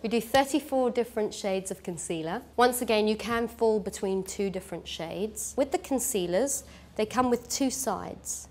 We do 34 different shades of concealer. Once again, you can fall between 2 different shades. With the concealers, they come with 2 sides.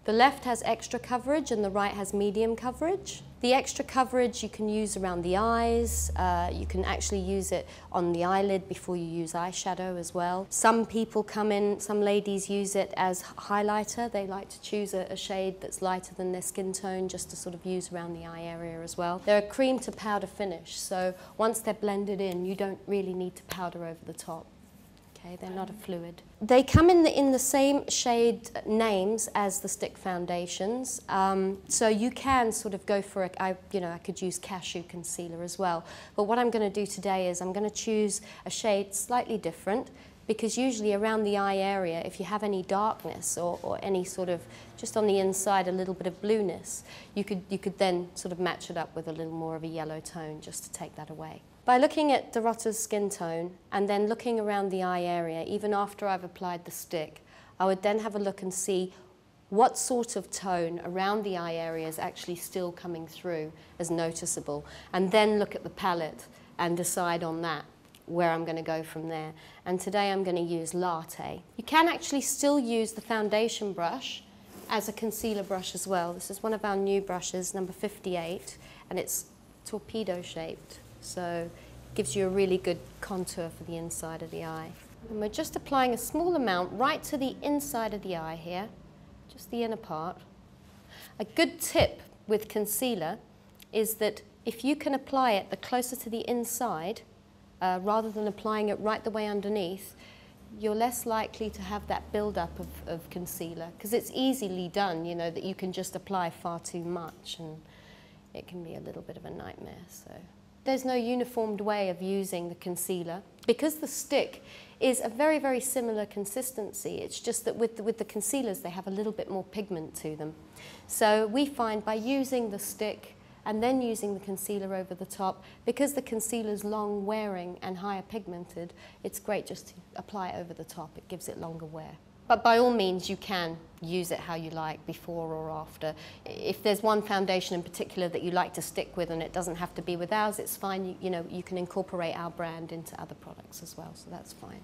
The left has extra coverage and the right has medium coverage. The extra coverage you can use around the eyes, you can actually use it on the eyelid before you use eyeshadow as well. Some ladies use it as highlighter. They like to choose a shade that's lighter than their skin tone just to sort of use around the eye area as well. They're a cream to powder finish, so once they're blended in, you don't really need to powder over the top. Okay, they're not a fluid. They come in the same shade names as the stick foundations, so you can sort of go for I could use cashew concealer as well. But what I'm going to do today is I'm going to choose a shade slightly different, because usually around the eye area, if you have any darkness or any sort of, just on the inside, a little bit of blueness, you could then sort of match it up with a little more of a yellow tone just to take that away. By looking at Dorotta's skin tone and then looking around the eye area, even after I've applied the stick, I would then have a look and see what sort of tone around the eye area is actually still coming through as noticeable, and then look at the palette and decide on that where I'm going to go from there. And today I'm going to use Latte. You can actually still use the foundation brush as a concealer brush as well. This is one of our new brushes, number 58, and it's torpedo shaped. So it gives you a really good contour for the inside of the eye. And we're just applying a small amount right to the inside of the eye here, just the inner part. A good tip with concealer is that if you can apply it the closer to the inside, rather than applying it right the way underneath, you're less likely to have that build-up of concealer, because it's easily done, you know, that you can just apply far too much and it can be a little bit of a nightmare. So there's no uniformed way of using the concealer. Because the stick is a very, very similar consistency, it's just that with the concealers they have a little bit more pigment to them. So we find by using the stick and then using the concealer over the top, because the concealer's long wearing and higher pigmented, it's great just to apply it over the top. It gives it longer wear. But by all means, you can use it how you like, before or after. If there's one foundation in particular that you like to stick with and it doesn't have to be with ours, it's fine. You know, you can incorporate our brand into other products as well, so that's fine.